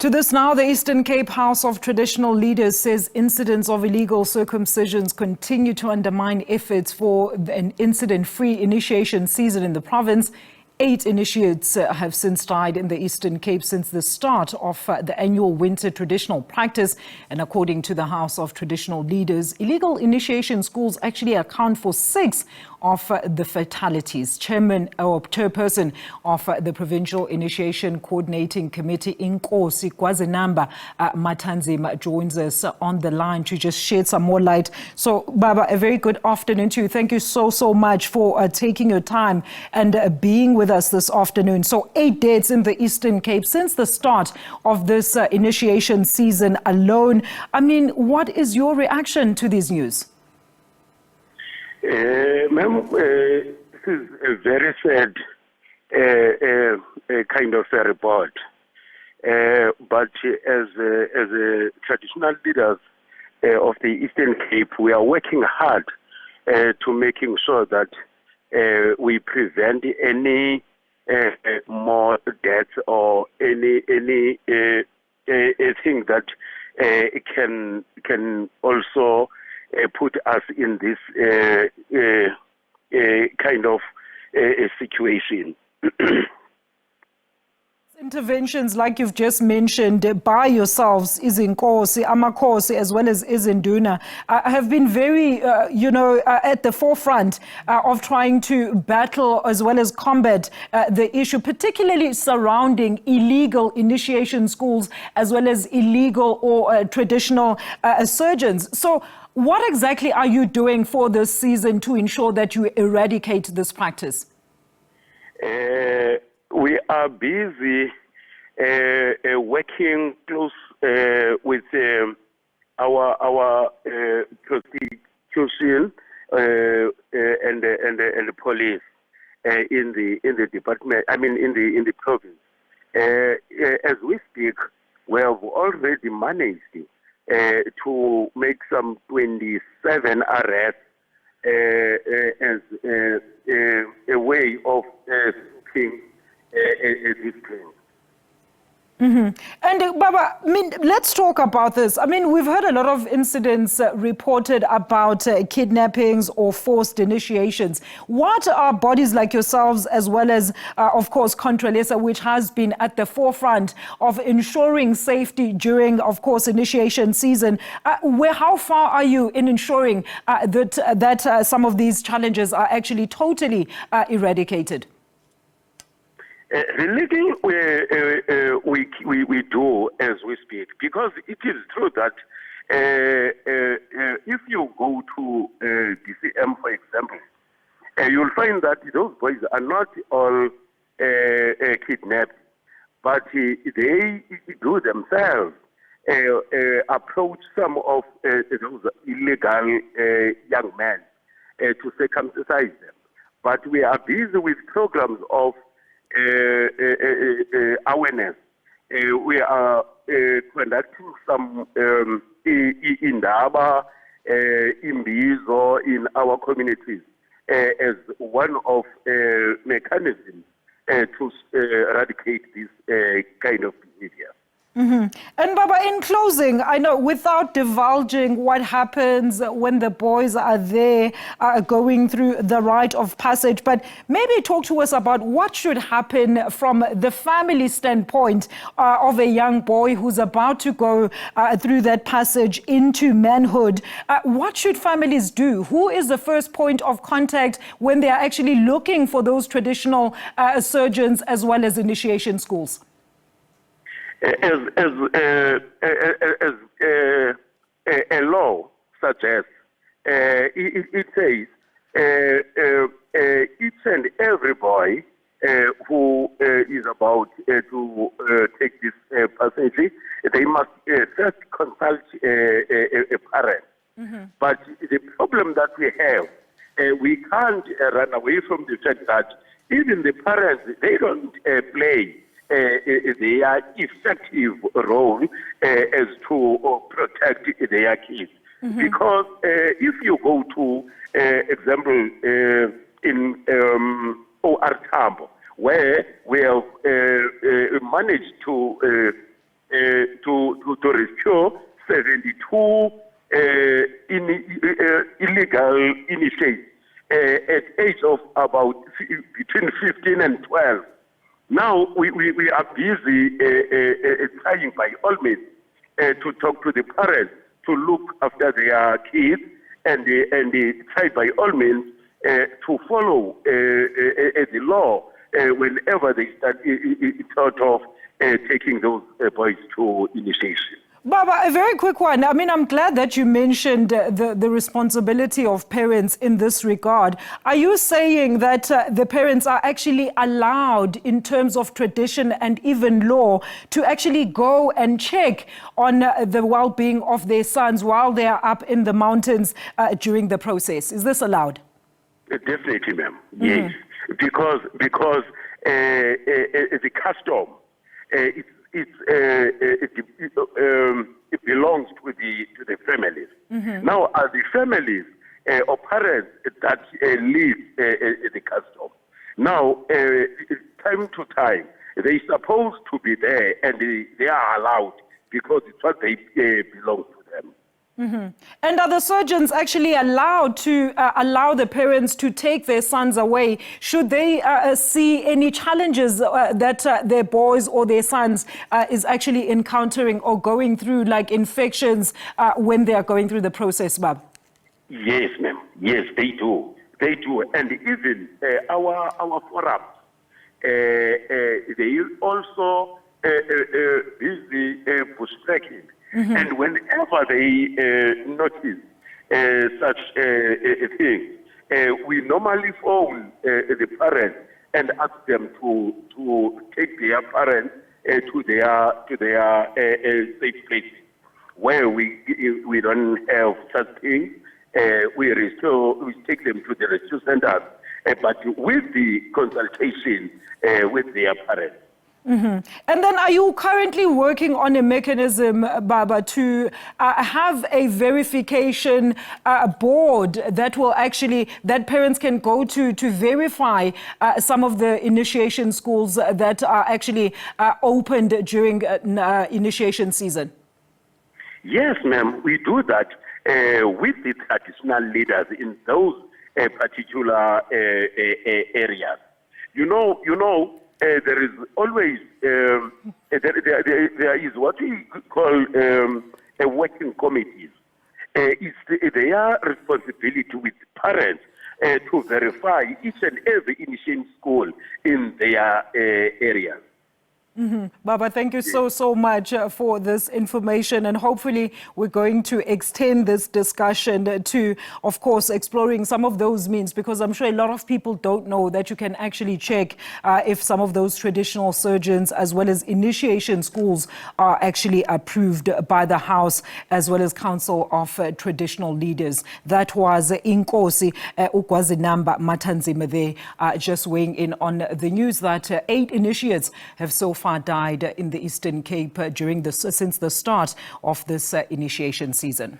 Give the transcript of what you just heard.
To this now, the Eastern Cape House of Traditional Leaders says incidents of illegal circumcisions continue to undermine efforts for an incident-free initiation season in the province. 8 initiates have since died in the Eastern Cape since the start of the annual winter traditional practice. And according to the House of Traditional Leaders, illegal initiation schools actually account for 6 of the fatalities. Chairperson of the Provincial Initiation Coordinating Committee, Nkosi Gwazinamba Matanzima, joins us on the line to just shed some more light. So, Baba, a very good afternoon to you. Thank you so much for taking your time and being with us this afternoon. So 8 deaths in the Eastern Cape since the start of this initiation season alone. I mean, what is your reaction to this news? Ma'am, this is a very sad kind of a report. But as a traditional leaders of the Eastern Cape, we are working hard to making sure that we prevent any more deaths or any thing that can also put us in this kind of situation. Interventions, like you've just mentioned, by yourselves, Nkosi, Amakhosi, as well as Izinduna, have been very, at the forefront of trying to battle as well as combat the issue, particularly surrounding illegal initiation schools as well as illegal or traditional surgeons. So what exactly are you doing for this season to ensure that you eradicate this practice? We are busy working close with our prosecution and the police in the department. I mean, in the province. As we speak, we have already managed to make some 27 arrests as a way of stopping this trend. And Baba, I mean, let's talk about this. I mean, we've heard a lot of incidents reported about kidnappings or forced initiations. What are bodies like yourselves, as well as, of course, Contralesa, which has been at the forefront of ensuring safety during, of course, initiation season? How far are you in ensuring that some of these challenges are actually totally eradicated? The leading we do as we speak, because it is true that if you go to DCM, for example, you'll find that those boys are not all kidnapped, but they do themselves approach some of those illegal young men to circumcise them. But we are busy with programs of awareness. We are conducting some indaba, imbizo in our communities as one of mechanisms to eradicate this kind of behavior. And Baba, in closing, I know without divulging what happens when the boys are there going through the rite of passage, but maybe talk to us about what should happen from the family standpoint of a young boy who's about to go through that passage into manhood. What should families do? Who is the first point of contact when they are actually looking for those traditional surgeons as well as initiation schools? As a law such as it says each and every boy who is about to take this passage, they must first consult a parent. But the problem that we have, we can't run away from the fact that even the parents, they don't play their effective role as to protect their kids. Because if you go to example in OR Tambo, where we have managed to to rescue 72 illegal initiates at age of about between 15 and 12. Now we are busy trying by all means to talk to the parents to look after their kids and try by all means to follow the law whenever they start sort of taking those boys to initiation. Baba, a very quick one. I mean, I'm glad that you mentioned the responsibility of parents in this regard. Are you saying that the parents are actually allowed, in terms of tradition and even law, to actually go and check on the well-being of their sons while they are up in the mountains during the process? Is this allowed? Definitely, ma'am. Yes, because the custom, it belongs to the families. Now, are the families or parents that lead the custom? Now, time to time, they're supposed to be there, and they are allowed because it's what they belong to them. And are the surgeons actually allowed to allow the parents to take their sons away should they see any challenges that their boys or their sons is actually encountering or going through, like infections when they are going through the process, Bab? Yes, ma'am. Yes, they do. They do. And even our forums, they also busy bushtracking. And whenever they notice such a thing, we normally phone the parents and ask them to take their parents to their safe places where we don't have such things. We take them to the rescue centers, but with the consultation with their parents. And then are you currently working on a mechanism, Baba, to have a verification board that will actually, that parents can go to verify some of the initiation schools that are actually opened during initiation season? Yes, ma'am, we do that with the traditional leaders in those particular areas. You know, there is always there is what we call a working committees. It's their responsibility with parents to verify each and every initiation school in their areas. Baba, thank you so much for this information, and hopefully we're going to extend this discussion to, of course, exploring some of those means, because I'm sure a lot of people don't know that you can actually check if some of those traditional surgeons as well as initiation schools are actually approved by the House as well as Council of Traditional Leaders. That was Nkosi Gwazinamba Matanzima there, just weighing in on the news that 8 initiates have so far died in the Eastern Cape since the start of this initiation season.